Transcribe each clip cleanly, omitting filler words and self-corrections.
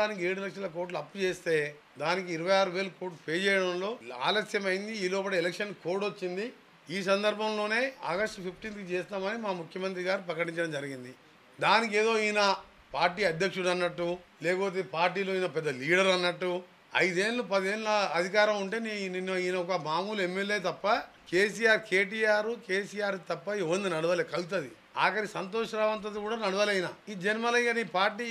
దానికి 7 లక్షల కోట్లు అప్పు చేస్తే దానికి 26,000 కోట్లు పే చేయడంలో ఆలస్యమైంది. ఈ లోపల ఎలక్షన్ కోడ్ వచ్చింది. ఈ సందర్భంలోనే ఆగస్టు 15కి చేస్తామని మా ముఖ్యమంత్రి గారు ప్రకటించడం జరిగింది. దానికి ఏదో ఈయన పార్టీ అధ్యక్షుడు అన్నట్టు, లేకపోతే పార్టీలో ఈయన పెద్ద లీడర్ అన్నట్టు, 5 ఏళ్ళు 10 ఏళ్ళ అధికారం ఉంటే నిన్న ఈయన ఒక మామూలు ఎమ్మెల్యే తప్ప కేసీఆర్ తప్ప ఎవరిని నడవలే, కలుతుంది. ఆఖరి సంతోష్ రావంత్ కూడా నడవలేనా ఈ జన్మలయ్య. నీ పార్టీ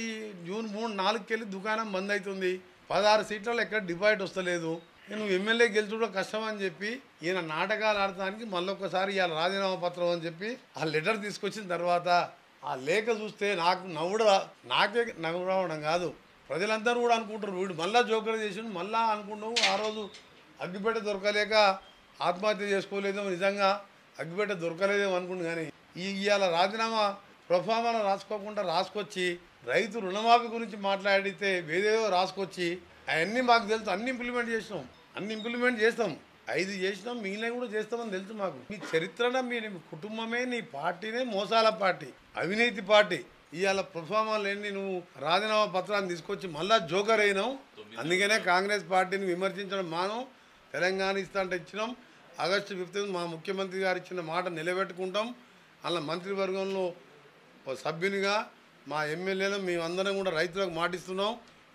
జూన్ 3, 4కి వెళ్ళి దుకాణం బంద్ అవుతుంది. 16 సీట్లలో ఎక్కడ డిపాజిట్ వస్తలేదు. నువ్వు ఎమ్మెల్యే గెలుచుకోవడం కష్టం అని చెప్పి ఈయన నాటకాలు ఆడటానికి మళ్ళొక్కసారి ఇవాళ రాజీనామా పత్రం అని చెప్పి ఆ లెటర్ తీసుకొచ్చిన తర్వాత ఆ లేఖ చూస్తే నాకే నవ్వు రావడం కాదు, ప్రజలందరూ కూడా అనుకుంటారు వీడు మళ్ళా జోకర్ చేసి మళ్ళా అనుకుంటావు. ఆ రోజు అగ్గిపేట దొరకలేక ఆత్మహత్య చేసుకోలేదేమో, నిజంగా అగ్గిపేట దొరకలేదేమో అనుకుంటు. కానీ ఇవాళ రాజీనామా ప్రొఫామాలో రాసుకొచ్చి రైతు రుణమాఫీ గురించి మాట్లాడితే వేదేదో రాసుకొచ్చి అవన్నీ మాకు తెలుసు. అన్ని ఇంప్లిమెంట్ చేస్తాం. 5 చేసినాం, మిగిలిన కూడా చేస్తామని తెలుసు మాకు. మీ చరిత్రన మీ కుటుంబమే, నీ పార్టీనే మోసాల పార్టీ, అవినీతి పార్టీ. ఇవాళ ప్రొఫామాలు ఏంటి, నువ్వు రాజీనామా పత్రాన్ని తీసుకొచ్చి మళ్ళా జోకర్ అయినావు. అందుకనే కాంగ్రెస్ పార్టీని విమర్శించడం మానం. తెలంగాణ ఇస్తా అంటే ఇచ్చినాం. ఆగస్టు 15 మా ముఖ్యమంత్రి గారు ఇచ్చిన మాట నిలబెట్టుకుంటాం. అలా మంత్రివర్గంలో సభ్యునిగా మా ఎమ్మెల్యేలు మేమందరం కూడా రైతులకు మాటిస్తున్నాం.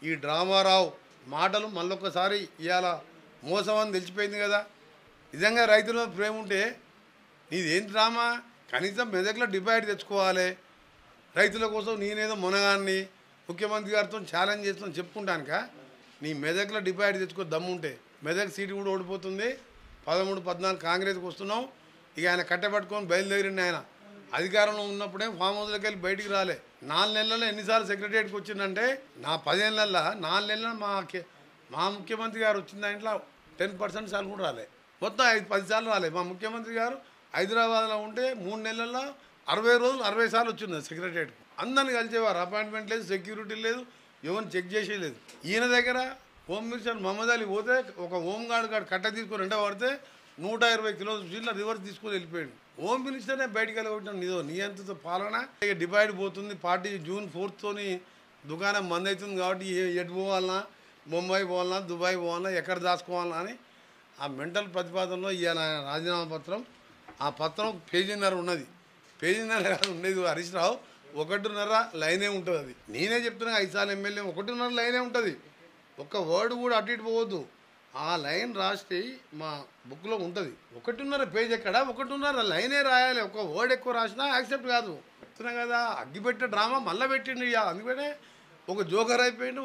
ఈ డ్రామారావు మాటలు మళ్ళొక్కసారి ఇవాళ మోసం అని తెలిసిపోయింది కదా. నిజంగా రైతుల ప్రేమ ఉంటే నీదేం డ్రామా? కనీసం మెదక్లో డిపాజిట్ తెచ్చుకోవాలి. రైతుల కోసం నేనేదో మునగాన్ని ముఖ్యమంత్రి గారితో ఛాలెంజ్ చేస్తాను చెప్పుకుంటానుక. నీ మెదక్లో డిపాజిట్ తెచ్చుకో దమ్ముంటే. మెదక్ సీటు కూడా ఓడిపోతుంది. 13, 14 కాంగ్రెస్కి వస్తున్నాం. ఇక ఆయన కట్టబట్టుకొని బయలుదేరిండి. ఆయన అధికారంలో ఉన్నప్పుడే ఫామ్ హౌస్లోకి వెళ్ళి బయటికి రాలే. 4 నెలల్లో ఎన్నిసార్లు సెక్రటరియట్కి వచ్చిందంటే, నా 10 ఏళ్ళల్లో 4 నెలల్లో మా ముఖ్యమంత్రి గారు వచ్చిన దాంట్లో 10% సార్లు కూడా రాలే. మొత్తం 5-10 సార్లు రాలే. మా ముఖ్యమంత్రి గారు హైదరాబాద్లో ఉంటే 3 నెలల్లో 60 రోజులు 60 సార్లు వచ్చింది సెక్రటరియట్కి. అందరిని కలిసేవారు. అపాయింట్మెంట్ లేదు, సెక్యూరిటీ లేదు, ఎవరిని చెక్ చేసేయలేదు. ఈయన దగ్గర హోమ్ మినిస్టర్ మహమ్మద్ అలీ పోతే ఒక హోంగార్డ్ కట్ట తీసుకొని వెంట పడితే 120 కిలోమీటర్ల రివర్స్ తీసుకొని వెళ్ళిపోయాడు. హోమ్ మినిస్టర్నే బయటికి వెళ్ళగొట్టినాం. నీ అంతతో పాలన. ఇక డివైడ్ పోతుంది. పార్టీ జూన్ 4తోని దుకాణం బంద్ అవుతుంది. కాబట్టి ఎటు పోవాలన్నా, ముంబై పోవాలన్నా, దుబాయ్ పోవాలన్నా, ఎక్కడ దాచుకోవాలన్నా అని ఆ మెంటల్ ప్రతిపాదనలో ఇవాళ రాజీనామా పత్రం. ఆ పత్రం పేజీన్నర ఉన్నది. పేజీన్నర కాదు ఉండేది హరీష్ రావు, 1.5 లైనే ఉంటుంది. అది నేనే చెప్తున్నా. 5 సార్లు ఎమ్మెల్యే 1.5 లైనే ఉంటుంది. ఒక్క వర్డ్ కూడా అటు ఇటు పోవద్దు. ఆ లైన్ రాస్తే మా బుక్లో ఉంటుంది. 1.5 పేజ్ ఎక్కడ, 1.5 లైనే రాయాలి. ఒక వర్డ్ ఎక్కువ రాసినా యాక్సెప్ట్ కాదు. చెప్తున్నా కదా, అగ్గిపెట్టే డ్రామా మళ్ళీ పెట్టిండు. అందుకనే ఒక జోకర్ అయిపోయిండు.